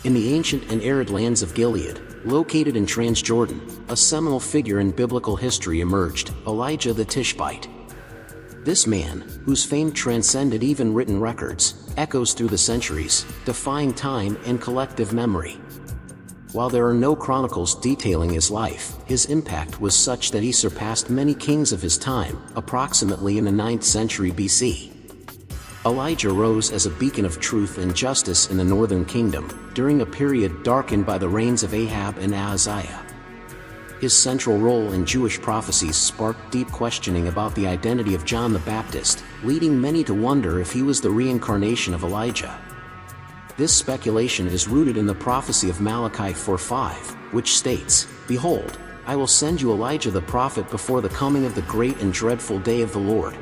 In the ancient and arid lands of Gilead, located in Transjordan, a seminal figure in biblical history emerged, Elijah the Tishbite. This man, whose fame transcended even written records, echoes through the centuries, defying time and collective memory. While there are no chronicles detailing his life, his impact was such that he surpassed many kings of his time, approximately in the 9th century BC. Elijah rose as a beacon of truth and justice in the northern kingdom, during a period darkened by the reigns of Ahab and Ahaziah. His central role in Jewish prophecies sparked deep questioning about the identity of John the Baptist, leading many to wonder if he was the reincarnation of Elijah. This speculation is rooted in the prophecy of Malachi 4:5, which states, "Behold, I will send you Elijah the prophet before the coming of the great and dreadful day of the Lord."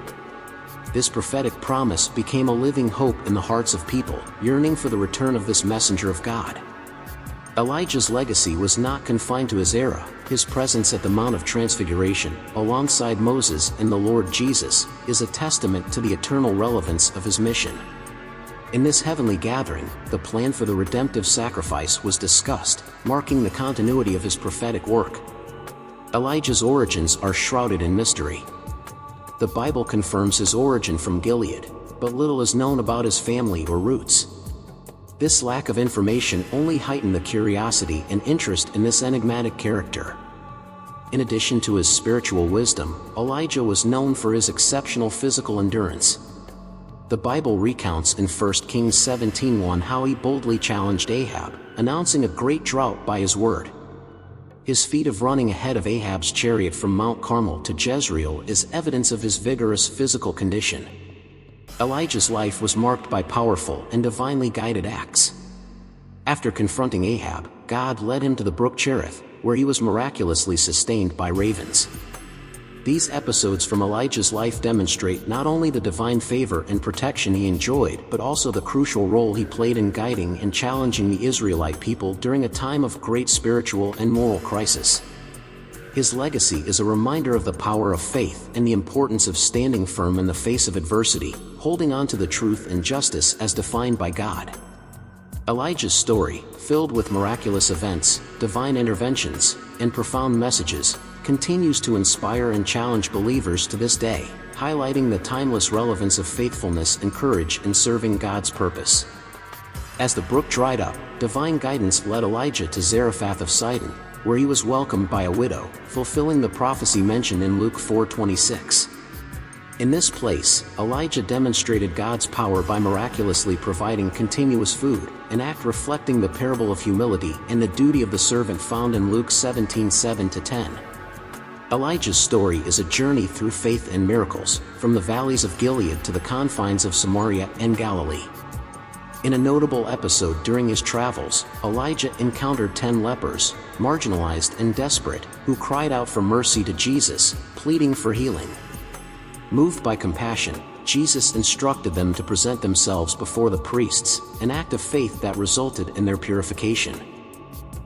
This prophetic promise became a living hope in the hearts of people, yearning for the return of this messenger of God. Elijah's legacy was not confined to his era. His presence at the Mount of Transfiguration, alongside Moses and the Lord Jesus, is a testament to the eternal relevance of his mission. In this heavenly gathering, the plan for the redemptive sacrifice was discussed, marking the continuity of his prophetic work. Elijah's origins are shrouded in mystery. The Bible confirms his origin from Gilead, but little is known about his family or roots. This lack of information only heightened the curiosity and interest in this enigmatic character. In addition to his spiritual wisdom, Elijah was known for his exceptional physical endurance. The Bible recounts in 1 Kings 17:1 how he boldly challenged Ahab, announcing a great drought by his word. His feat of running ahead of Ahab's chariot from Mount Carmel to Jezreel is evidence of his vigorous physical condition. Elijah's life was marked by powerful and divinely guided acts. After confronting Ahab, God led him to the brook Chariot, where he was miraculously sustained by ravens. These episodes from Elijah's life demonstrate not only the divine favor and protection he enjoyed, but also the crucial role he played in guiding and challenging the Israelite people during a time of great spiritual and moral crisis. His legacy is a reminder of the power of faith and the importance of standing firm in the face of adversity, holding on to the truth and justice as defined by God. Elijah's story, filled with miraculous events, divine interventions, and profound messages, continues to inspire and challenge believers to this day, highlighting the timeless relevance of faithfulness and courage in serving God's purpose. As the brook dried up, divine guidance led Elijah to Zarephath of Sidon, where he was welcomed by a widow, fulfilling the prophecy mentioned in Luke 4:26. In this place, Elijah demonstrated God's power by miraculously providing continuous food, an act reflecting the parable of humility and the duty of the servant found in Luke 17:7-10. Elijah's story is a journey through faith and miracles, from the valleys of Gilead to the confines of Samaria and Galilee. In a notable episode during his travels, Elijah encountered 10 lepers, marginalized and desperate, who cried out for mercy to Jesus, pleading for healing. Moved by compassion, Jesus instructed them to present themselves before the priests, an act of faith that resulted in their purification.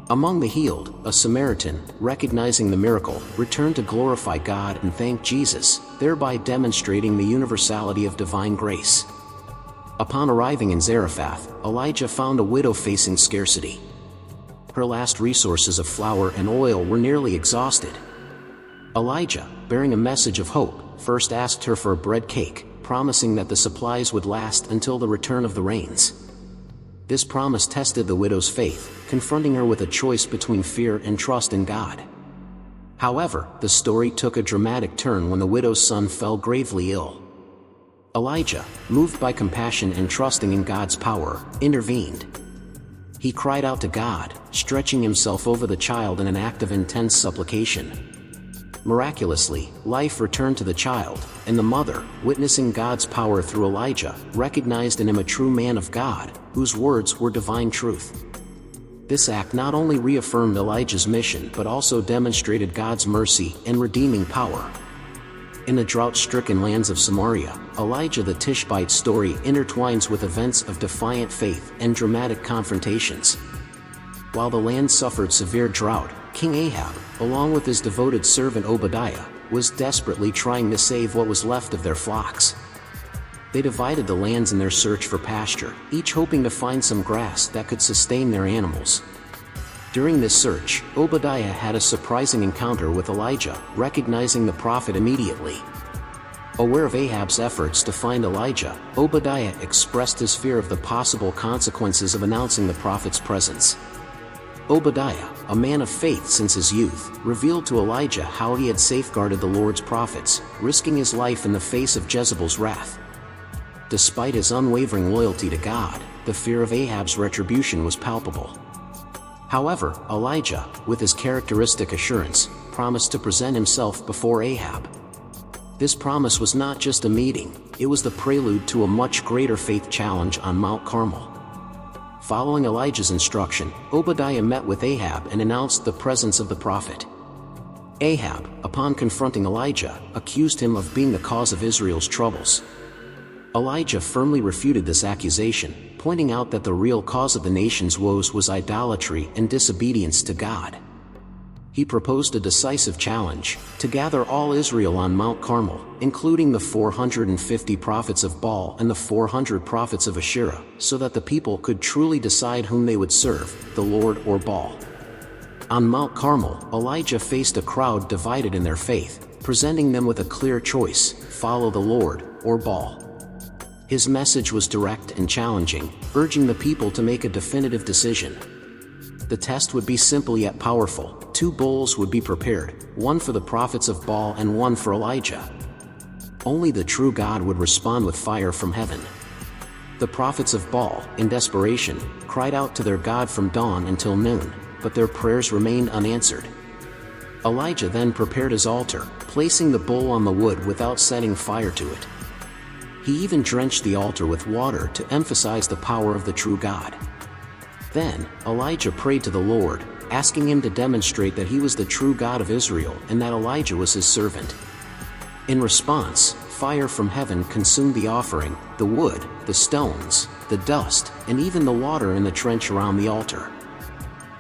Among the healed, a Samaritan, recognizing the miracle, returned to glorify God and thank Jesus, thereby demonstrating the universality of divine grace. Upon arriving in Zarephath, Elijah found a widow facing scarcity. Her last resources of flour and oil were nearly exhausted. Elijah, bearing a message of hope, first asked her for a bread cake, promising that the supplies would last until the return of the rains. This promise tested the widow's faith, confronting her with a choice between fear and trust in God. However, the story took a dramatic turn when the widow's son fell gravely ill. Elijah, moved by compassion and trusting in God's power, intervened. He cried out to God, stretching himself over the child in an act of intense supplication. Miraculously, life returned to the child, and the mother, witnessing God's power through Elijah, recognized in him a true man of God, whose words were divine truth. This act not only reaffirmed Elijah's mission but also demonstrated God's mercy and redeeming power. In the drought-stricken lands of Samaria, Elijah the Tishbite's story intertwines with events of defiant faith and dramatic confrontations. While the land suffered severe drought, King Ahab, along with his devoted servant Obadiah, was desperately trying to save what was left of their flocks. They divided the lands in their search for pasture, each hoping to find some grass that could sustain their animals. During this search, Obadiah had a surprising encounter with Elijah, recognizing the prophet immediately. Aware of Ahab's efforts to find Elijah, Obadiah expressed his fear of the possible consequences of announcing the prophet's presence. Obadiah, a man of faith since his youth, revealed to Elijah how he had safeguarded the Lord's prophets, risking his life in the face of Jezebel's wrath. Despite his unwavering loyalty to God, the fear of Ahab's retribution was palpable. However, Elijah, with his characteristic assurance, promised to present himself before Ahab. This promise was not just a meeting, it was the prelude to a much greater faith challenge on Mount Carmel. Following Elijah's instruction, Obadiah met with Ahab and announced the presence of the prophet. Ahab, upon confronting Elijah, accused him of being the cause of Israel's troubles. Elijah firmly refuted this accusation, pointing out that the real cause of the nation's woes was idolatry and disobedience to God. He proposed a decisive challenge, to gather all Israel on Mount Carmel, including the 450 prophets of Baal and the 400 prophets of Asherah, so that the people could truly decide whom they would serve, the Lord or Baal. On Mount Carmel, Elijah faced a crowd divided in their faith, presenting them with a clear choice: follow the Lord or Baal. His message was direct and challenging, urging the people to make a definitive decision. The test would be simple yet powerful. 2 bowls would be prepared, one for the prophets of Baal and one for Elijah. Only the true God would respond with fire from heaven. The prophets of Baal, in desperation, cried out to their God from dawn until noon, but their prayers remained unanswered. Elijah then prepared his altar, placing the bowl on the wood without setting fire to it. He even drenched the altar with water to emphasize the power of the true God. Then, Elijah prayed to the Lord, asking him to demonstrate that he was the true God of Israel and that Elijah was his servant. In response, fire from heaven consumed the offering, the wood, the stones, the dust, and even the water in the trench around the altar.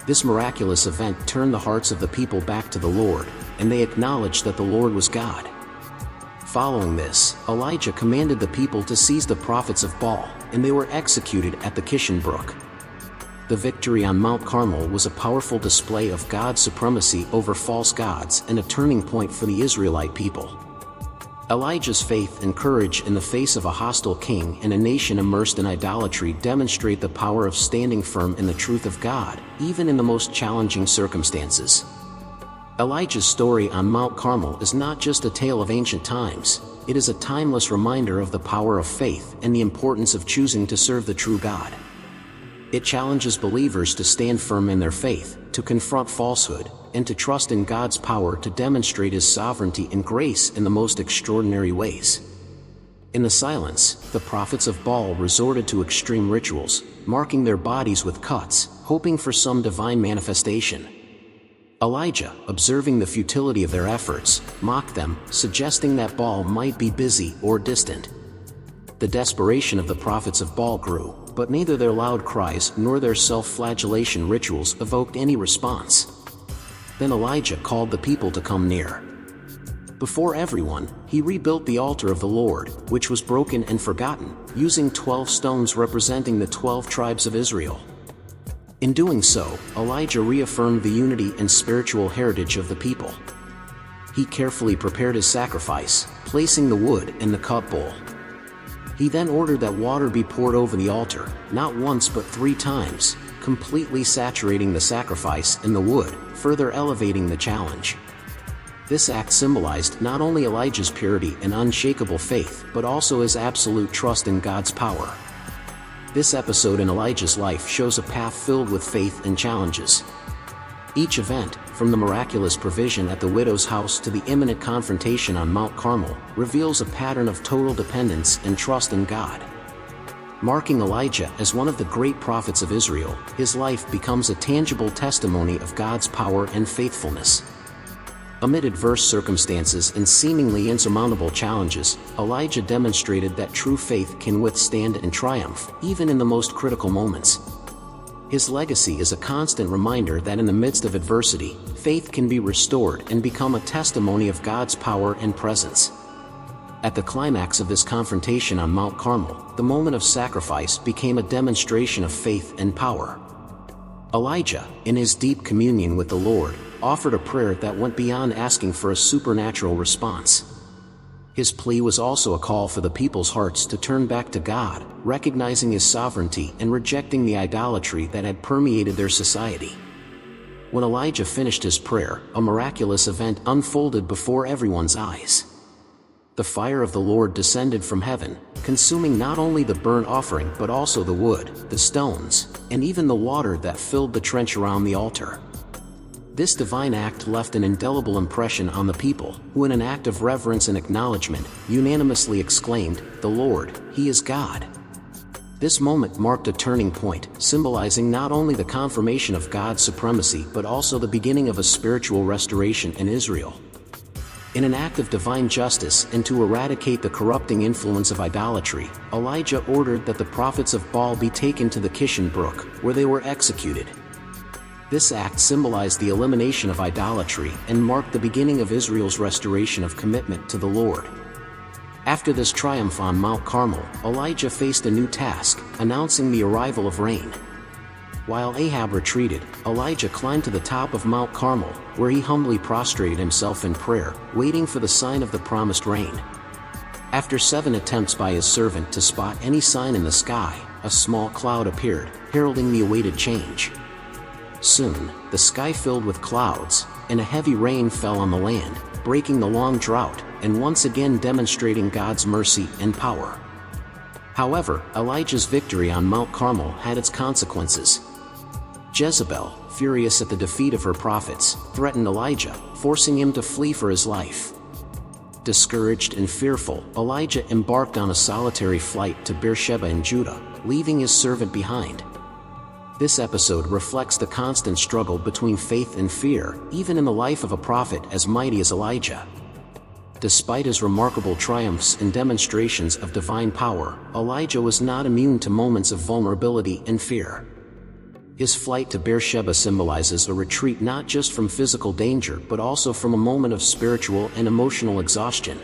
This miraculous event turned the hearts of the people back to the Lord, and they acknowledged that the Lord was God. Following this, Elijah commanded the people to seize the prophets of Baal, and they were executed at the Kishon Brook. The victory on Mount Carmel was a powerful display of God's supremacy over false gods and a turning point for the Israelite people. Elijah's faith and courage in the face of a hostile king and a nation immersed in idolatry demonstrate the power of standing firm in the truth of God, even in the most challenging circumstances. Elijah's story on Mount Carmel is not just a tale of ancient times, it is a timeless reminder of the power of faith and the importance of choosing to serve the true God. It challenges believers to stand firm in their faith, to confront falsehood, and to trust in God's power to demonstrate His sovereignty and grace in the most extraordinary ways. In the silence, the prophets of Baal resorted to extreme rituals, marking their bodies with cuts, hoping for some divine manifestation. Elijah, observing the futility of their efforts, mocked them, suggesting that Baal might be busy or distant. The desperation of the prophets of Baal grew, but neither their loud cries nor their self-flagellation rituals evoked any response. Then Elijah called the people to come near. Before everyone, he rebuilt the altar of the Lord, which was broken and forgotten, using 12 stones representing the 12 tribes of Israel. In doing so, Elijah reaffirmed the unity and spiritual heritage of the people. He carefully prepared his sacrifice, placing the wood in the cup bowl. He then ordered that water be poured over the altar, not once but 3 times, completely saturating the sacrifice in the wood, further elevating the challenge. This act symbolized not only Elijah's purity and unshakable faith, but also his absolute trust in God's power. This episode in Elijah's life shows a path filled with faith and challenges. Each event, from the miraculous provision at the widow's house to the imminent confrontation on Mount Carmel, reveals a pattern of total dependence and trust in God. Marking Elijah as one of the great prophets of Israel, his life becomes a tangible testimony of God's power and faithfulness. Amid adverse circumstances and seemingly insurmountable challenges, Elijah demonstrated that true faith can withstand and triumph, even in the most critical moments. His legacy is a constant reminder that in the midst of adversity, faith can be restored and become a testimony of God's power and presence. At the climax of this confrontation on Mount Carmel, the moment of sacrifice became a demonstration of faith and power. Elijah, in his deep communion with the Lord, offered a prayer that went beyond asking for a supernatural response. His plea was also a call for the people's hearts to turn back to God, recognizing His sovereignty and rejecting the idolatry that had permeated their society. When Elijah finished his prayer, a miraculous event unfolded before everyone's eyes. The fire of the Lord descended from heaven, consuming not only the burnt offering but also the wood, the stones, and even the water that filled the trench around the altar. This divine act left an indelible impression on the people, who in an act of reverence and acknowledgement, unanimously exclaimed, "The Lord, He is God." This moment marked a turning point, symbolizing not only the confirmation of God's supremacy but also the beginning of a spiritual restoration in Israel. In an act of divine justice and to eradicate the corrupting influence of idolatry, Elijah ordered that the prophets of Baal be taken to the Kishon Brook, where they were executed. This act symbolized the elimination of idolatry and marked the beginning of Israel's restoration of commitment to the Lord. After this triumph on Mount Carmel, Elijah faced a new task, announcing the arrival of rain. While Ahab retreated, Elijah climbed to the top of Mount Carmel, where he humbly prostrated himself in prayer, waiting for the sign of the promised rain. After 7 attempts by his servant to spot any sign in the sky, a small cloud appeared, heralding the awaited change. Soon, the sky filled with clouds, and a heavy rain fell on the land, breaking the long drought, and once again demonstrating God's mercy and power. However, Elijah's victory on Mount Carmel had its consequences. Jezebel, furious at the defeat of her prophets, threatened Elijah, forcing him to flee for his life. Discouraged and fearful, Elijah embarked on a solitary flight to Beersheba in Judah, leaving his servant behind. This episode reflects the constant struggle between faith and fear, even in the life of a prophet as mighty as Elijah. Despite his remarkable triumphs and demonstrations of divine power, Elijah was not immune to moments of vulnerability and fear. His flight to Beersheba symbolizes a retreat not just from physical danger but also from a moment of spiritual and emotional exhaustion.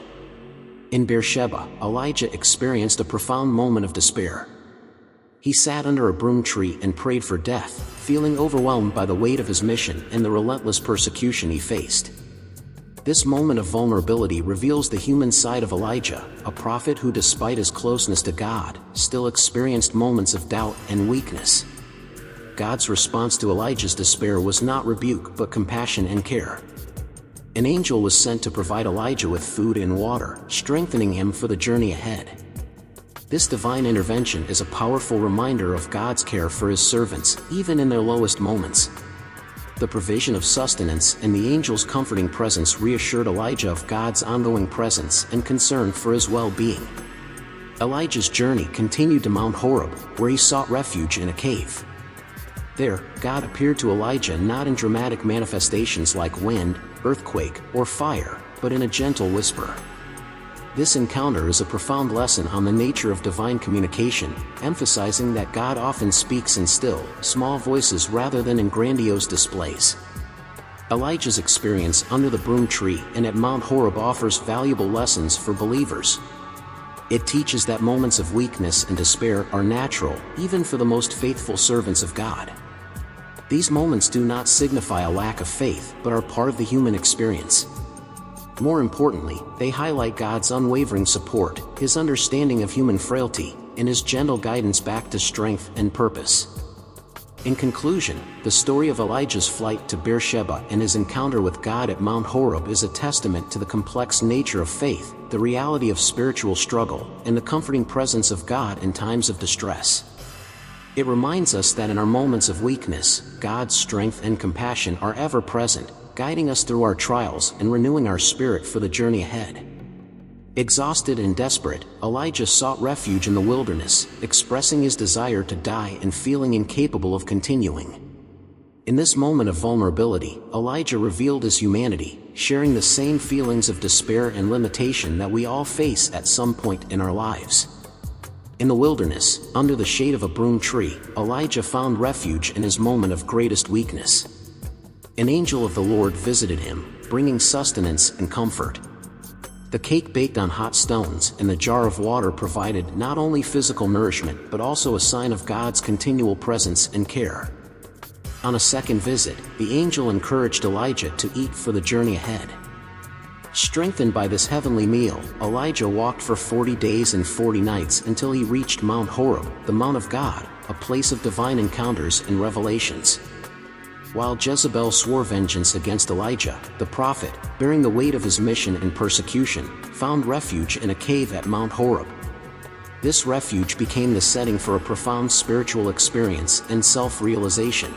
In Beersheba, Elijah experienced a profound moment of despair. He sat under a broom tree and prayed for death, feeling overwhelmed by the weight of his mission and the relentless persecution he faced. This moment of vulnerability reveals the human side of Elijah, a prophet who, despite his closeness to God, still experienced moments of doubt and weakness. God's response to Elijah's despair was not rebuke but compassion and care. An angel was sent to provide Elijah with food and water, strengthening him for the journey ahead. This divine intervention is a powerful reminder of God's care for His servants, even in their lowest moments. The provision of sustenance and the angel's comforting presence reassured Elijah of God's ongoing presence and concern for his well-being. Elijah's journey continued to Mount Horeb, where he sought refuge in a cave. There, God appeared to Elijah not in dramatic manifestations like wind, earthquake, or fire, but in a gentle whisper. This encounter is a profound lesson on the nature of divine communication, emphasizing that God often speaks in still, small voices rather than in grandiose displays. Elijah's experience under the broom tree and at Mount Horeb offers valuable lessons for believers. It teaches that moments of weakness and despair are natural, even for the most faithful servants of God. These moments do not signify a lack of faith, but are part of the human experience. More importantly, they highlight God's unwavering support, His understanding of human frailty, and His gentle guidance back to strength and purpose. In conclusion, the story of Elijah's flight to Beersheba and his encounter with God at Mount Horeb is a testament to the complex nature of faith, the reality of spiritual struggle, and the comforting presence of God in times of distress. It reminds us that in our moments of weakness, God's strength and compassion are ever present, guiding us through our trials and renewing our spirit for the journey ahead. Exhausted and desperate, Elijah sought refuge in the wilderness, expressing his desire to die and feeling incapable of continuing. In this moment of vulnerability, Elijah revealed his humanity, sharing the same feelings of despair and limitation that we all face at some point in our lives. In the wilderness, under the shade of a broom tree, Elijah found refuge in his moment of greatest weakness. An angel of the Lord visited him, bringing sustenance and comfort. The cake baked on hot stones and the jar of water provided not only physical nourishment but also a sign of God's continual presence and care. On a second visit, the angel encouraged Elijah to eat for the journey ahead. Strengthened by this heavenly meal, Elijah walked for 40 days and 40 nights until he reached Mount Horeb, the Mount of God, a place of divine encounters and revelations. While Jezebel swore vengeance against Elijah, the prophet, bearing the weight of his mission and persecution, found refuge in a cave at Mount Horeb. This refuge became the setting for a profound spiritual experience and self-realization.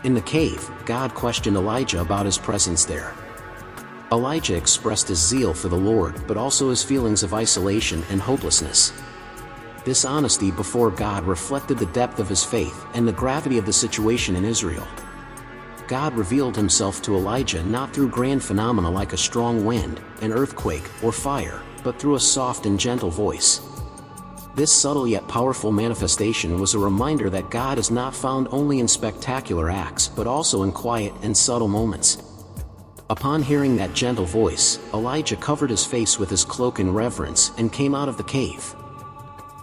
In the cave, God questioned Elijah about his presence there. Elijah expressed his zeal for the Lord but also his feelings of isolation and hopelessness. This honesty before God reflected the depth of his faith and the gravity of the situation in Israel. God revealed himself to Elijah not through grand phenomena like a strong wind, an earthquake, or fire, but through a soft and gentle voice. This subtle yet powerful manifestation was a reminder that God is not found only in spectacular acts but also in quiet and subtle moments. Upon hearing that gentle voice, Elijah covered his face with his cloak in reverence and came out of the cave.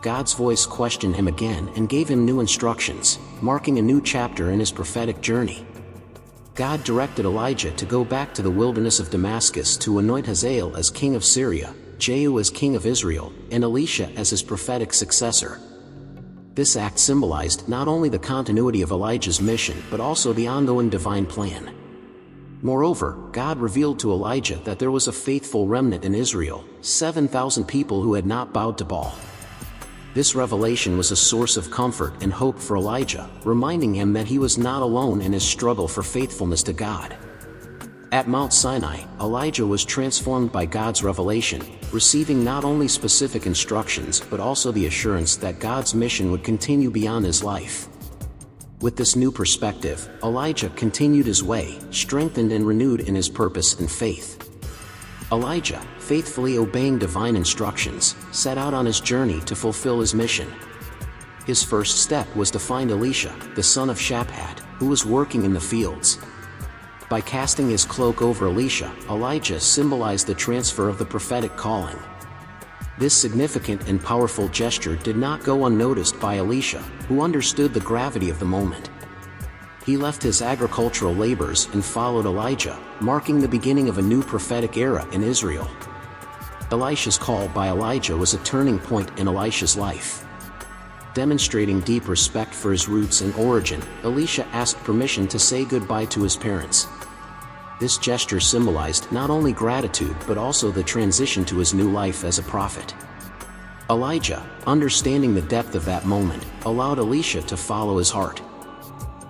God's voice questioned him again and gave him new instructions, marking a new chapter in his prophetic journey. God directed Elijah to go back to the wilderness of Damascus to anoint Hazael as king of Syria, Jehu as king of Israel, and Elisha as his prophetic successor. This act symbolized not only the continuity of Elijah's mission but also the ongoing divine plan. Moreover, God revealed to Elijah that there was a faithful remnant in Israel, 7,000 people who had not bowed to Baal. This revelation was a source of comfort and hope for Elijah, reminding him that he was not alone in his struggle for faithfulness to God. At Mount Sinai, Elijah was transformed by God's revelation, receiving not only specific instructions but also the assurance that God's mission would continue beyond his life. With this new perspective, Elijah continued his way, strengthened and renewed in his purpose and faith. Elijah, faithfully obeying divine instructions, set out on his journey to fulfill his mission. His first step was to find Elisha, the son of Shaphat, who was working in the fields. By casting his cloak over Elisha, Elijah symbolized the transfer of the prophetic calling. This significant and powerful gesture did not go unnoticed by Elisha, who understood the gravity of the moment. He left his agricultural labors and followed Elijah, marking the beginning of a new prophetic era in Israel. Elisha's call by Elijah was a turning point in Elisha's life. Demonstrating deep respect for his roots and origin, Elisha asked permission to say goodbye to his parents. This gesture symbolized not only gratitude but also the transition to his new life as a prophet. Elijah, understanding the depth of that moment, allowed Elisha to follow his heart.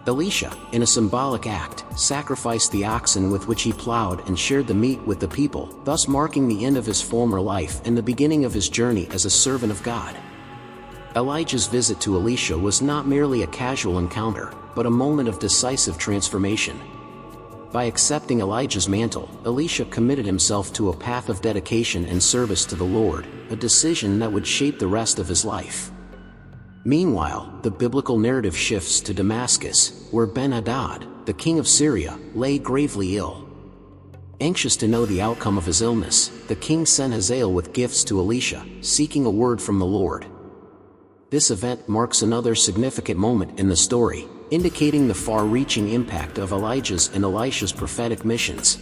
Elisha, in a symbolic act, sacrificed the oxen with which he plowed and shared the meat with the people, thus marking the end of his former life and the beginning of his journey as a servant of God. Elijah's visit to Elisha was not merely a casual encounter, but a moment of decisive transformation. By accepting Elijah's mantle, Elisha committed himself to a path of dedication and service to the Lord, a decision that would shape the rest of his life. Meanwhile, the biblical narrative shifts to Damascus, where Ben-Hadad, the king of Syria, lay gravely ill. Anxious to know the outcome of his illness, the king sent Hazael with gifts to Elisha, seeking a word from the Lord. This event marks another significant moment in the story, indicating the far-reaching impact of Elijah's and Elisha's prophetic missions.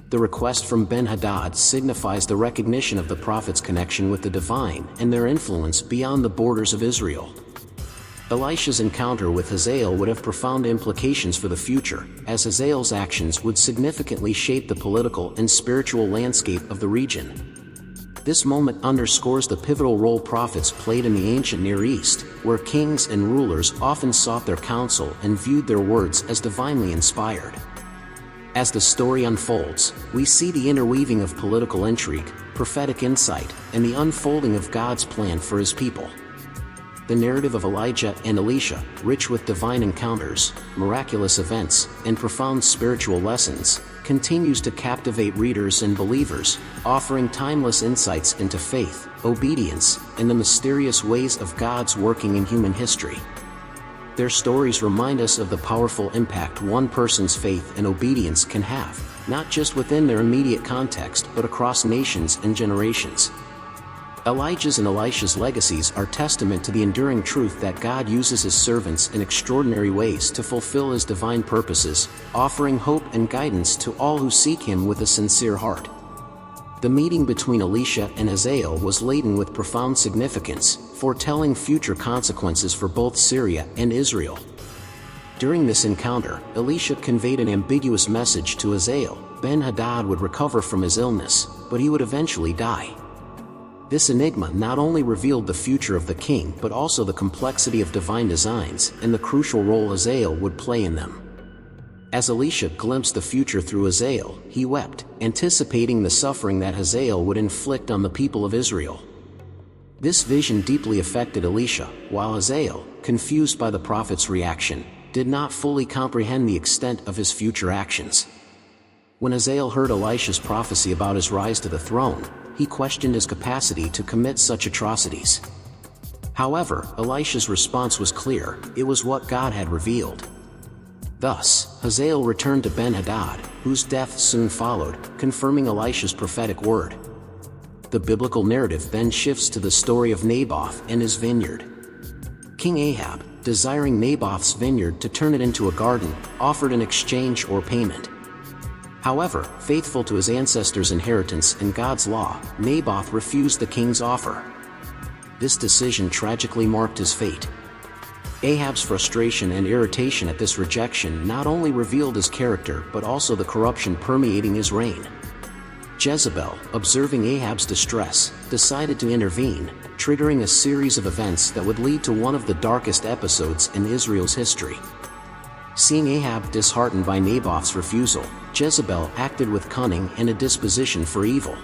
The request from Ben-Hadad signifies the recognition of the prophet's connection with the divine and their influence beyond the borders of Israel. Elisha's encounter with Hazael would have profound implications for the future, as Hazael's actions would significantly shape the political and spiritual landscape of the region. This moment underscores the pivotal role prophets played in the ancient Near East, where kings and rulers often sought their counsel and viewed their words as divinely inspired. As the story unfolds, we see the interweaving of political intrigue, prophetic insight, and the unfolding of God's plan for his people. The narrative of Elijah and Elisha, rich with divine encounters, miraculous events, and profound spiritual lessons, continues to captivate readers and believers, offering timeless insights into faith, obedience, and the mysterious ways of God's working in human history. Their stories remind us of the powerful impact one person's faith and obedience can have, not just within their immediate context but across nations and generations. Elijah's and Elisha's legacies are testament to the enduring truth that God uses his servants in extraordinary ways to fulfill his divine purposes, offering hope and guidance to all who seek him with a sincere heart. The meeting between Elisha and Hazael was laden with profound significance, foretelling future consequences for both Syria and Israel. During this encounter, Elisha conveyed an ambiguous message to Hazael. Ben-Hadad would recover from his illness, but he would eventually die. This enigma not only revealed the future of the king but also the complexity of divine designs and the crucial role Hazael would play in them. As Elisha glimpsed the future through Hazael, he wept, anticipating the suffering that Hazael would inflict on the people of Israel. This vision deeply affected Elisha, while Hazael, confused by the prophet's reaction, did not fully comprehend the extent of his future actions. When Hazael heard Elisha's prophecy about his rise to the throne, he questioned his capacity to commit such atrocities. However, Elisha's response was clear: it was what God had revealed. Thus, Hazael returned to Ben-Hadad, whose death soon followed, confirming Elisha's prophetic word. The biblical narrative then shifts to the story of Naboth and his vineyard. King Ahab, desiring Naboth's vineyard to turn it into a garden, offered an exchange or payment. However, faithful to his ancestors' inheritance and God's law, Naboth refused the king's offer. This decision tragically marked his fate. Ahab's frustration and irritation at this rejection not only revealed his character but also the corruption permeating his reign. Jezebel, observing Ahab's distress, decided to intervene, triggering a series of events that would lead to one of the darkest episodes in Israel's history. Seeing Ahab disheartened by Naboth's refusal, Jezebel acted with cunning and a disposition for evil.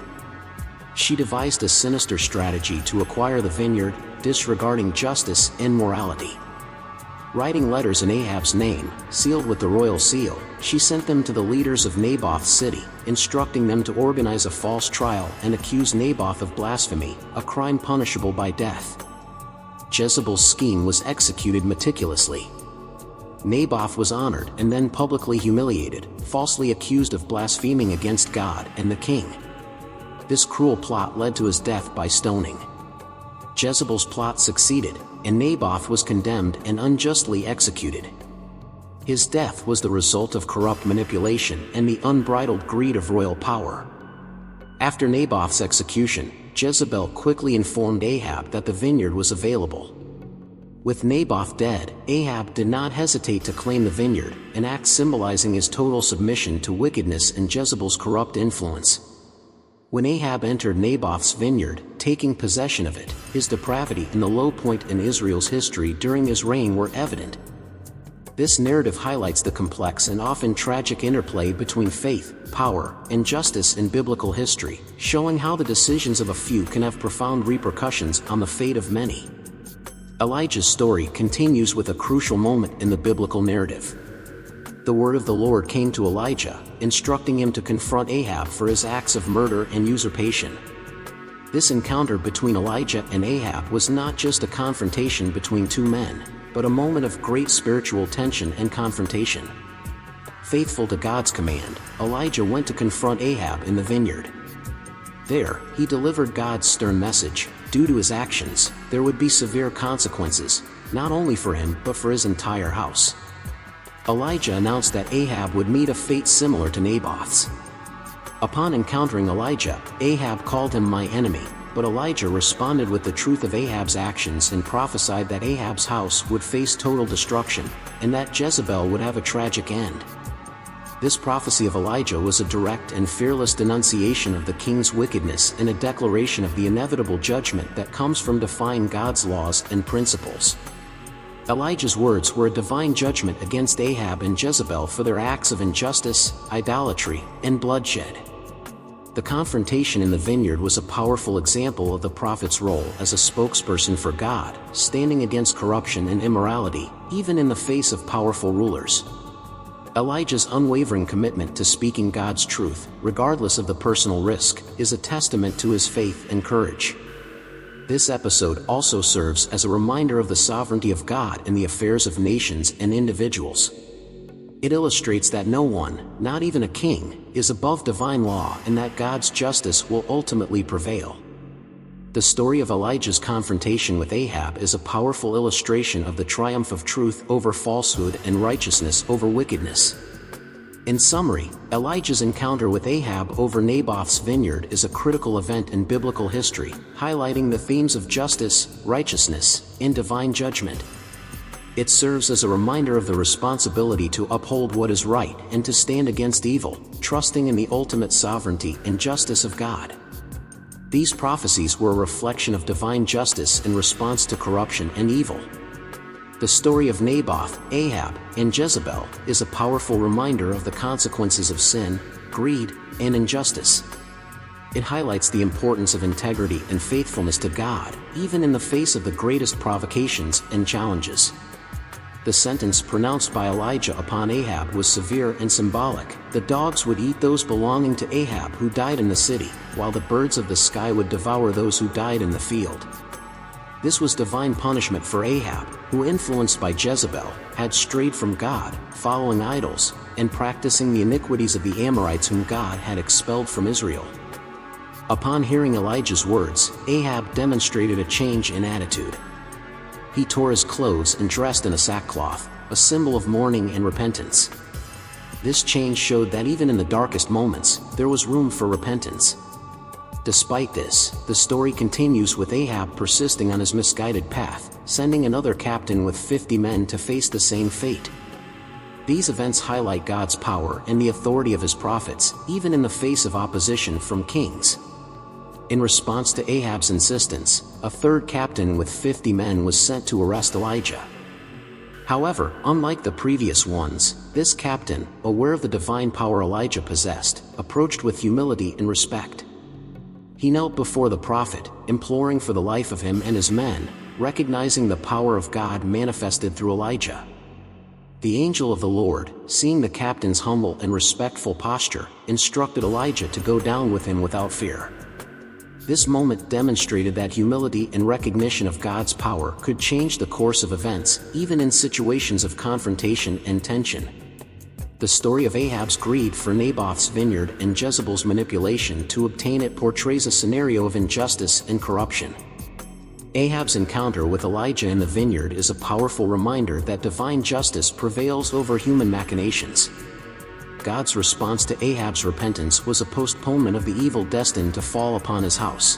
She devised a sinister strategy to acquire the vineyard, disregarding justice and morality. Writing letters in Ahab's name, sealed with the royal seal, she sent them to the leaders of Naboth's city, instructing them to organize a false trial and accuse Naboth of blasphemy, a crime punishable by death. Jezebel's scheme was executed meticulously. Naboth was honored and then publicly humiliated, falsely accused of blaspheming against God and the king. This cruel plot led to his death by stoning. Jezebel's plot succeeded, and Naboth was condemned and unjustly executed. His death was the result of corrupt manipulation and the unbridled greed of royal power. After Naboth's execution, Jezebel quickly informed Ahab that the vineyard was available. With Naboth dead, Ahab did not hesitate to claim the vineyard, an act symbolizing his total submission to wickedness and Jezebel's corrupt influence. When Ahab entered Naboth's vineyard, taking possession of it, his depravity and the low point in Israel's history during his reign were evident. This narrative highlights the complex and often tragic interplay between faith, power, and justice in biblical history, showing how the decisions of a few can have profound repercussions on the fate of many. Elijah's story continues with a crucial moment in the biblical narrative. The word of the Lord came to Elijah, instructing him to confront Ahab for his acts of murder and usurpation. This encounter between Elijah and Ahab was not just a confrontation between two men, but a moment of great spiritual tension and confrontation. Faithful to God's command, Elijah went to confront Ahab in the vineyard. There, he delivered God's stern message: due to his actions, there would be severe consequences, not only for him but for his entire house. Elijah announced that Ahab would meet a fate similar to Naboth's. Upon encountering Elijah, Ahab called him "my enemy," but Elijah responded with the truth of Ahab's actions and prophesied that Ahab's house would face total destruction, and that Jezebel would have a tragic end. This prophecy of Elijah was a direct and fearless denunciation of the king's wickedness and a declaration of the inevitable judgment that comes from defying God's laws and principles. Elijah's words were a divine judgment against Ahab and Jezebel for their acts of injustice, idolatry, and bloodshed. The confrontation in the vineyard was a powerful example of the prophet's role as a spokesperson for God, standing against corruption and immorality, even in the face of powerful rulers. Elijah's unwavering commitment to speaking God's truth, regardless of the personal risk, is a testament to his faith and courage. This episode also serves as a reminder of the sovereignty of God in the affairs of nations and individuals. It illustrates that no one, not even a king, is above divine law and that God's justice will ultimately prevail. The story of Elijah's confrontation with Ahab is a powerful illustration of the triumph of truth over falsehood and righteousness over wickedness. In summary, Elijah's encounter with Ahab over Naboth's vineyard is a critical event in biblical history, highlighting the themes of justice, righteousness, and divine judgment. It serves as a reminder of the responsibility to uphold what is right and to stand against evil, trusting in the ultimate sovereignty and justice of God. These prophecies were a reflection of divine justice in response to corruption and evil. The story of Naboth, Ahab, and Jezebel is a powerful reminder of the consequences of sin, greed, and injustice. It highlights the importance of integrity and faithfulness to God, even in the face of the greatest provocations and challenges. The sentence pronounced by Elijah upon Ahab was severe and symbolic. The dogs would eat those belonging to Ahab who died in the city, while the birds of the sky would devour those who died in the field. This was divine punishment for Ahab, who, influenced by Jezebel, had strayed from God, following idols, and practicing the iniquities of the Amorites whom God had expelled from Israel. Upon hearing Elijah's words, Ahab demonstrated a change in attitude. He tore his clothes and dressed in a sackcloth, a symbol of mourning and repentance. This change showed that even in the darkest moments, there was room for repentance. Despite this, the story continues with Ahab persisting on his misguided path, sending another captain with 50 men to face the same fate. These events highlight God's power and the authority of his prophets, even in the face of opposition from kings. In response to Ahab's insistence, a third captain with 50 men was sent to arrest Elijah. However, unlike the previous ones, this captain, aware of the divine power Elijah possessed, approached with humility and respect. He knelt before the prophet, imploring for the life of him and his men, recognizing the power of God manifested through Elijah. The angel of the Lord, seeing the captain's humble and respectful posture, instructed Elijah to go down with him without fear. This moment demonstrated that humility and recognition of God's power could change the course of events, even in situations of confrontation and tension. The story of Ahab's greed for Naboth's vineyard and Jezebel's manipulation to obtain it portrays a scenario of injustice and corruption. Ahab's encounter with Elijah in the vineyard is a powerful reminder that divine justice prevails over human machinations. God's response to Ahab's repentance was a postponement of the evil destined to fall upon his house.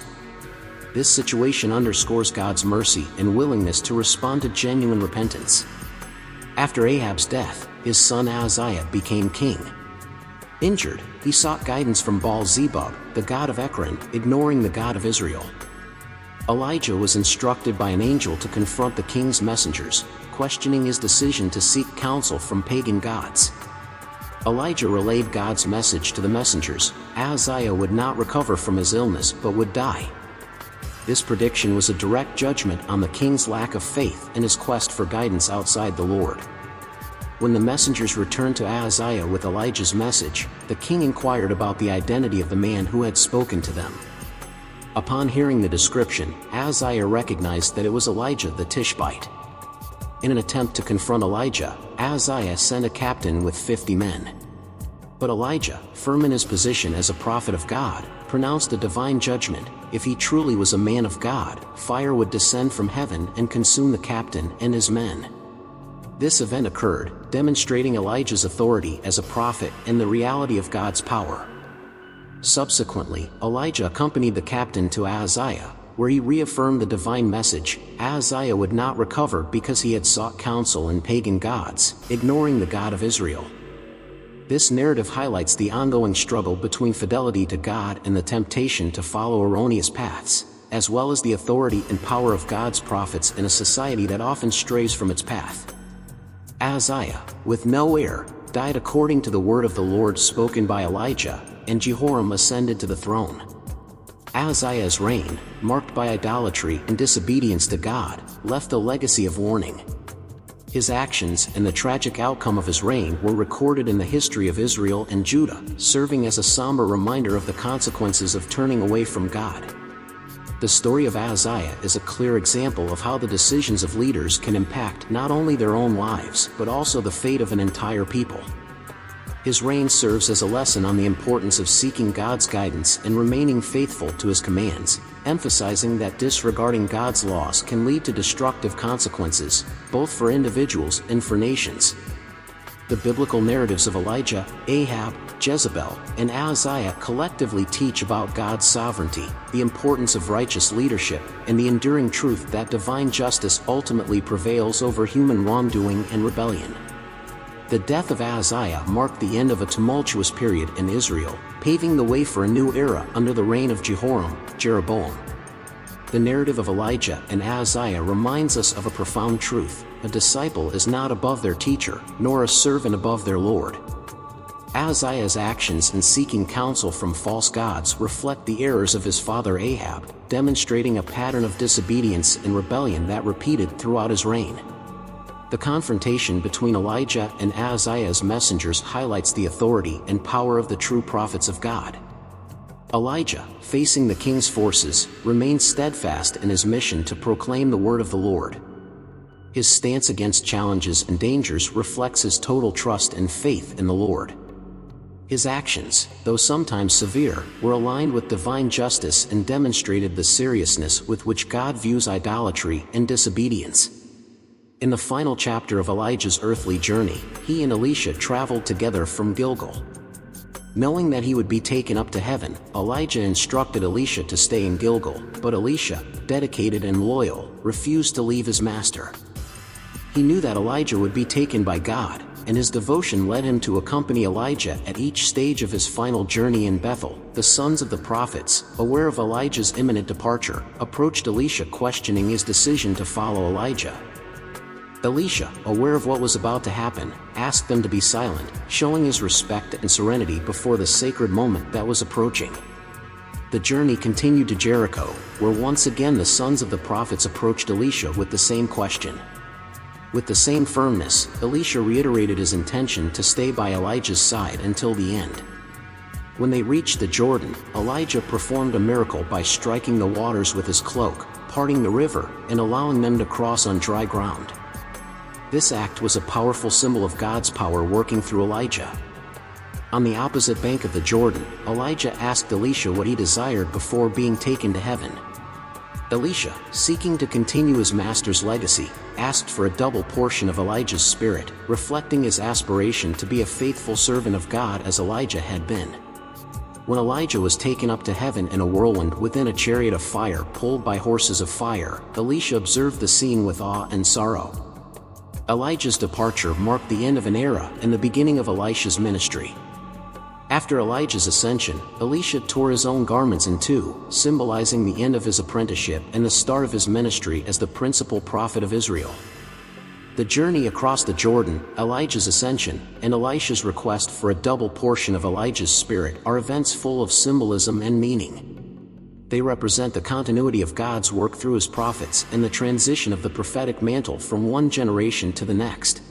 This situation underscores God's mercy and willingness to respond to genuine repentance. After Ahab's death, his son Ahaziah became king. Injured, he sought guidance from Baal-zebub, the god of Ekron, ignoring the God of Israel. Elijah was instructed by an angel to confront the king's messengers, questioning his decision to seek counsel from pagan gods. Elijah relayed God's message to the messengers: Ahaziah would not recover from his illness but would die. This prediction was a direct judgment on the king's lack of faith and his quest for guidance outside the Lord. When the messengers returned to Ahaziah with Elijah's message, the king inquired about the identity of the man who had spoken to them. Upon hearing the description, Ahaziah recognized that it was Elijah the Tishbite. In an attempt to confront Elijah, Ahaziah sent a captain with 50 men. But Elijah, firm in his position as a prophet of God, pronounced a divine judgment: if he truly was a man of God, fire would descend from heaven and consume the captain and his men. This event occurred, demonstrating Elijah's authority as a prophet and the reality of God's power. Subsequently, Elijah accompanied the captain to Ahaziah, where he reaffirmed the divine message: Ahaziah would not recover because he had sought counsel in pagan gods, ignoring the God of Israel. This narrative highlights the ongoing struggle between fidelity to God and the temptation to follow erroneous paths, as well as the authority and power of God's prophets in a society that often strays from its path. Ahaziah, with no heir, died according to the word of the Lord spoken by Elijah, and Jehoram ascended to the throne. Ahaziah's reign, marked by idolatry and disobedience to God, left a legacy of warning. His actions and the tragic outcome of his reign were recorded in the history of Israel and Judah, serving as a somber reminder of the consequences of turning away from God. The story of Ahaziah is a clear example of how the decisions of leaders can impact not only their own lives but also the fate of an entire people. His reign serves as a lesson on the importance of seeking God's guidance and remaining faithful to His commands, emphasizing that disregarding God's laws can lead to destructive consequences, both for individuals and for nations. The biblical narratives of Elijah, Ahab, Jezebel, and Ahaziah collectively teach about God's sovereignty, the importance of righteous leadership, and the enduring truth that divine justice ultimately prevails over human wrongdoing and rebellion. The death of Ahaziah marked the end of a tumultuous period in Israel, paving the way for a new era under the reign of Jeroboam. The narrative of Elijah and Ahaziah reminds us of a profound truth: a disciple is not above their teacher, nor a servant above their Lord. Ahaziah's actions in seeking counsel from false gods reflect the errors of his father Ahab, demonstrating a pattern of disobedience and rebellion that repeated throughout his reign. The confrontation between Elijah and Ahaziah's messengers highlights the authority and power of the true prophets of God. Elijah, facing the king's forces, remained steadfast in his mission to proclaim the word of the Lord. His stance against challenges and dangers reflects his total trust and faith in the Lord. His actions, though sometimes severe, were aligned with divine justice and demonstrated the seriousness with which God views idolatry and disobedience. In the final chapter of Elijah's earthly journey, he and Elisha traveled together from Gilgal. Knowing that he would be taken up to heaven, Elijah instructed Elisha to stay in Gilgal, but Elisha, dedicated and loyal, refused to leave his master. He knew that Elijah would be taken by God, and his devotion led him to accompany Elijah at each stage of his final journey in Bethel. The sons of the prophets, aware of Elijah's imminent departure, approached Elisha questioning his decision to follow Elijah. Elisha, aware of what was about to happen, asked them to be silent, showing his respect and serenity before the sacred moment that was approaching. The journey continued to Jericho, where once again the sons of the prophets approached Elisha with the same question. With the same firmness, Elisha reiterated his intention to stay by Elijah's side until the end. When they reached the Jordan, Elijah performed a miracle by striking the waters with his cloak, parting the river, and allowing them to cross on dry ground. This act was a powerful symbol of God's power working through Elijah. On the opposite bank of the Jordan, Elijah asked Elisha what he desired before being taken to heaven. Elisha, seeking to continue his master's legacy, asked for a double portion of Elijah's spirit, reflecting his aspiration to be a faithful servant of God as Elijah had been. When Elijah was taken up to heaven in a whirlwind within a chariot of fire pulled by horses of fire, Elisha observed the scene with awe and sorrow. Elijah's departure marked the end of an era and the beginning of Elisha's ministry. After Elijah's ascension, Elisha tore his own garments in two, symbolizing the end of his apprenticeship and the start of his ministry as the principal prophet of Israel. The journey across the Jordan, Elijah's ascension, and Elisha's request for a double portion of Elijah's spirit are events full of symbolism and meaning. They represent the continuity of God's work through his prophets and the transition of the prophetic mantle from one generation to the next.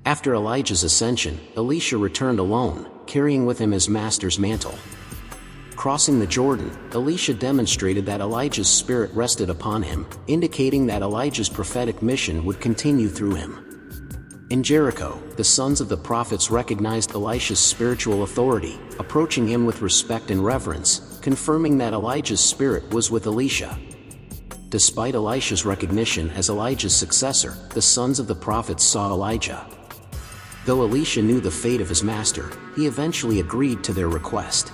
After Elijah's ascension, Elisha returned alone, carrying with him his master's mantle. Crossing the Jordan, Elisha demonstrated that Elijah's spirit rested upon him, indicating that Elijah's prophetic mission would continue through him. In Jericho, the sons of the prophets recognized Elisha's spiritual authority, approaching him with respect and reverence, confirming that Elijah's spirit was with Elisha. Despite Elisha's recognition as Elijah's successor, the sons of the prophets saw Elijah. Though Elisha knew the fate of his master, he eventually agreed to their request.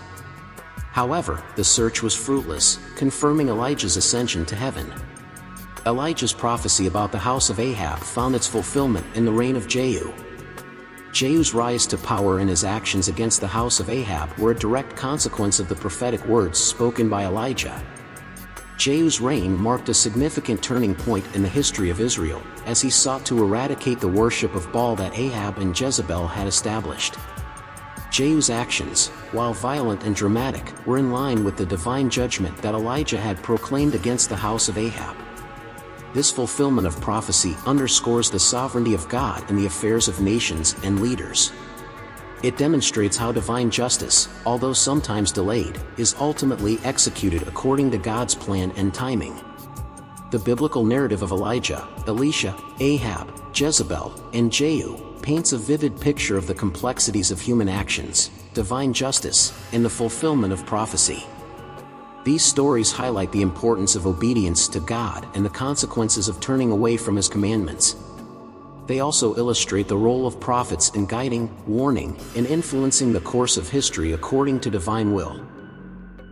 However, the search was fruitless, confirming Elijah's ascension to heaven. Elijah's prophecy about the house of Ahab found its fulfillment in the reign of Jehu. Jehu's rise to power and his actions against the house of Ahab were a direct consequence of the prophetic words spoken by Elijah. Jehu's reign marked a significant turning point in the history of Israel, as he sought to eradicate the worship of Baal that Ahab and Jezebel had established. Jehu's actions, while violent and dramatic, were in line with the divine judgment that Elijah had proclaimed against the house of Ahab. This fulfillment of prophecy underscores the sovereignty of God in the affairs of nations and leaders. It demonstrates how divine justice, although sometimes delayed, is ultimately executed according to God's plan and timing. The biblical narrative of Elijah, Elisha, Ahab, Jezebel, and Jehu paints a vivid picture of the complexities of human actions, divine justice, and the fulfillment of prophecy. These stories highlight the importance of obedience to God and the consequences of turning away from His commandments. They also illustrate the role of prophets in guiding, warning, and influencing the course of history according to divine will.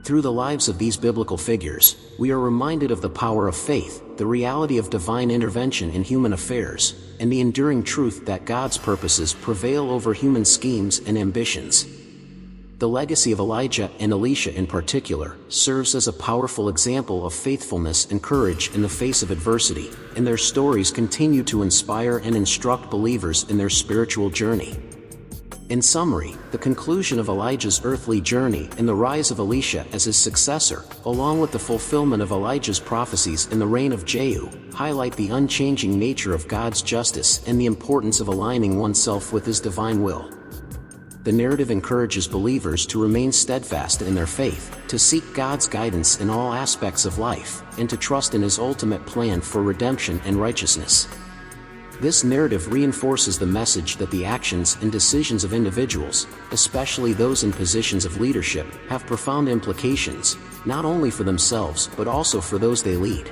Through the lives of these biblical figures, we are reminded of the power of faith, the reality of divine intervention in human affairs, and the enduring truth that God's purposes prevail over human schemes and ambitions. The legacy of Elijah and Elisha in particular serves as a powerful example of faithfulness and courage in the face of adversity, and their stories continue to inspire and instruct believers in their spiritual journey. In summary, the conclusion of Elijah's earthly journey and the rise of Elisha as his successor, along with the fulfillment of Elijah's prophecies in the reign of Jehu, highlight the unchanging nature of God's justice and the importance of aligning oneself with His divine will. The narrative encourages believers to remain steadfast in their faith, to seek God's guidance in all aspects of life, and to trust in His ultimate plan for redemption and righteousness. This narrative reinforces the message that the actions and decisions of individuals, especially those in positions of leadership, have profound implications, not only for themselves but also for those they lead.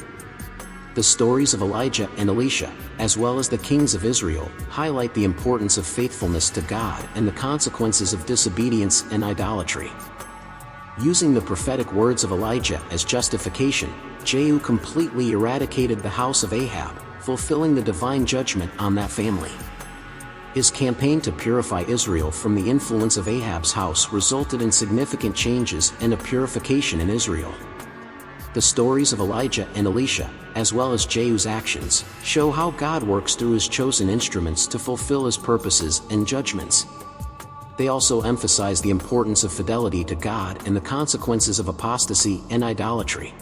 The stories of Elijah and Elisha, as well as the kings of Israel, highlight the importance of faithfulness to God and the consequences of disobedience and idolatry. Using the prophetic words of Elijah as justification, Jehu completely eradicated the house of Ahab, fulfilling the divine judgment on that family. His campaign to purify Israel from the influence of Ahab's house resulted in significant changes and a purification in Israel. The stories of Elijah and Elisha, as well as Jehu's actions, show how God works through His chosen instruments to fulfill His purposes and judgments. They also emphasize the importance of fidelity to God and the consequences of apostasy and idolatry.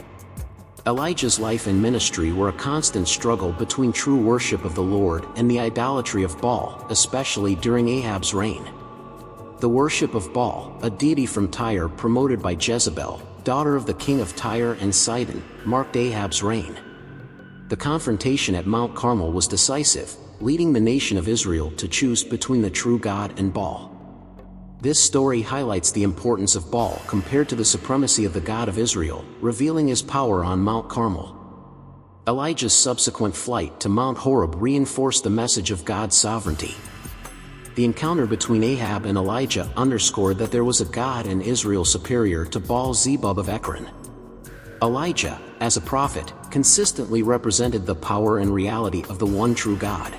Elijah's life and ministry were a constant struggle between true worship of the Lord and the idolatry of Baal, especially during Ahab's reign. The worship of Baal, a deity from Tyre promoted by Jezebel, daughter of the king of Tyre and Sidon, marked Ahab's reign. The confrontation at Mount Carmel was decisive, leading the nation of Israel to choose between the true God and Baal. This story highlights the importance of Baal compared to the supremacy of the God of Israel, revealing His power on Mount Carmel. Elijah's subsequent flight to Mount Horeb reinforced the message of God's sovereignty. The encounter between Ahab and Elijah underscored that there was a God in Israel superior to Baal-zebub of Ekron. Elijah, as a prophet, consistently represented the power and reality of the one true God.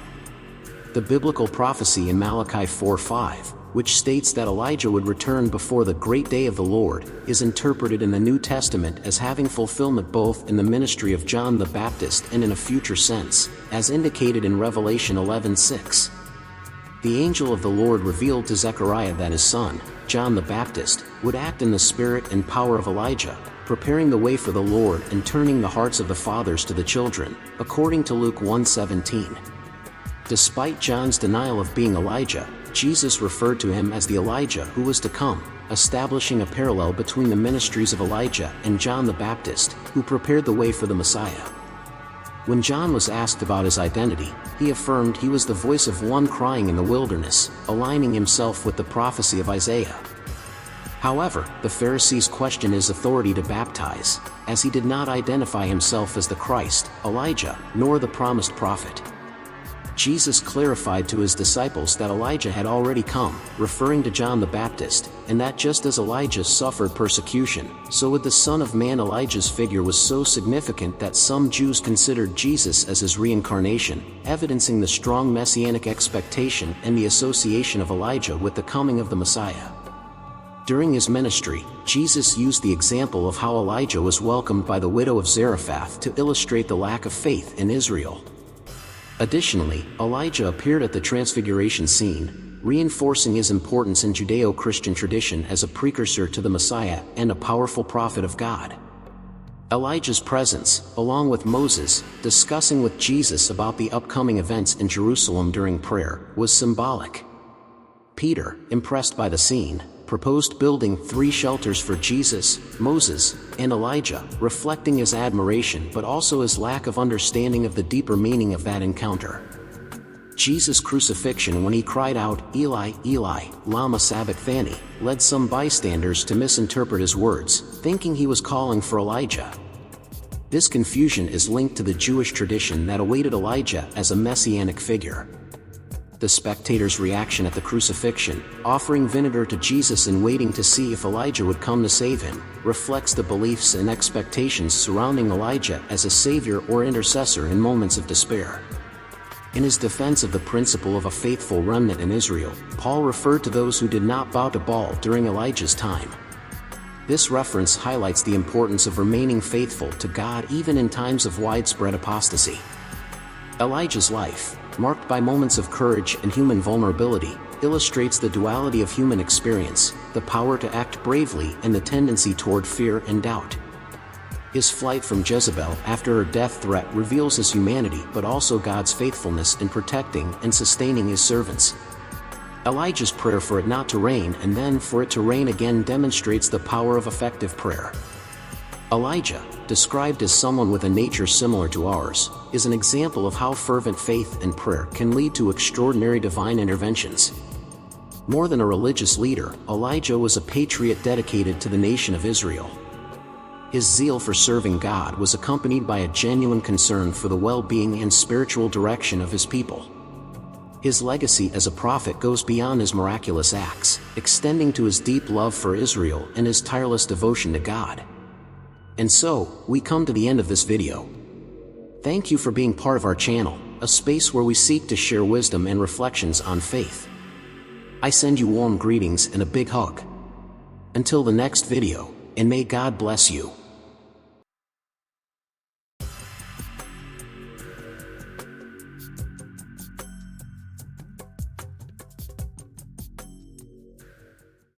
The biblical prophecy in Malachi 4:5, which states that Elijah would return before the great day of the Lord, is interpreted in the New Testament as having fulfillment both in the ministry of John the Baptist and in a future sense, as indicated in Revelation 11:6. The angel of the Lord revealed to Zechariah that his son, John the Baptist, would act in the spirit and power of Elijah, preparing the way for the Lord and turning the hearts of the fathers to the children, according to Luke 1:17. Despite John's denial of being Elijah, Jesus referred to him as the Elijah who was to come, establishing a parallel between the ministries of Elijah and John the Baptist, who prepared the way for the Messiah. When John was asked about his identity, he affirmed he was the voice of one crying in the wilderness, aligning himself with the prophecy of Isaiah. However, the Pharisees questioned his authority to baptize, as he did not identify himself as the Christ, Elijah, nor the promised prophet. Jesus clarified to his disciples that Elijah had already come, referring to John the Baptist, and that just as Elijah suffered persecution, so would the Son of Man. Elijah's figure was so significant that some Jews considered Jesus as his reincarnation, evidencing the strong messianic expectation and the association of Elijah with the coming of the Messiah. During his ministry, Jesus used the example of how Elijah was welcomed by the widow of Zarephath to illustrate the lack of faith in Israel. Additionally, Elijah appeared at the Transfiguration scene, reinforcing his importance in Judeo-Christian tradition as a precursor to the Messiah and a powerful prophet of God. Elijah's presence, along with Moses, discussing with Jesus about the upcoming events in Jerusalem during prayer, was symbolic. Peter, impressed by the scene, proposed building 3 shelters for Jesus, Moses, and Elijah, reflecting his admiration but also his lack of understanding of the deeper meaning of that encounter. Jesus' crucifixion, when he cried out, "Eli, Eli, lama sabachthani," led some bystanders to misinterpret his words, thinking he was calling for Elijah. This confusion is linked to the Jewish tradition that awaited Elijah as a messianic figure. The spectators' reaction at the crucifixion, offering vinegar to Jesus and waiting to see if Elijah would come to save him, reflects the beliefs and expectations surrounding Elijah as a savior or intercessor in moments of despair. In his defense of the principle of a faithful remnant in Israel, Paul referred to those who did not bow to Baal during Elijah's time. This reference highlights the importance of remaining faithful to God even in times of widespread apostasy. Elijah's life, marked by moments of courage and human vulnerability, illustrates the duality of human experience, the power to act bravely and the tendency toward fear and doubt. His flight from Jezebel after her death threat reveals his humanity but also God's faithfulness in protecting and sustaining his servants. Elijah's prayer for it not to rain and then for it to rain again demonstrates the power of effective prayer. Elijah, described as someone with a nature similar to ours, is an example of how fervent faith and prayer can lead to extraordinary divine interventions. More than a religious leader, Elijah was a patriot dedicated to the nation of Israel. His zeal for serving God was accompanied by a genuine concern for the well-being and spiritual direction of his people. His legacy as a prophet goes beyond his miraculous acts, extending to his deep love for Israel and his tireless devotion to God. And so, we come to the end of this video. Thank you for being part of our channel, a space where we seek to share wisdom and reflections on faith. I send you warm greetings and a big hug. Until the next video, and may God bless you.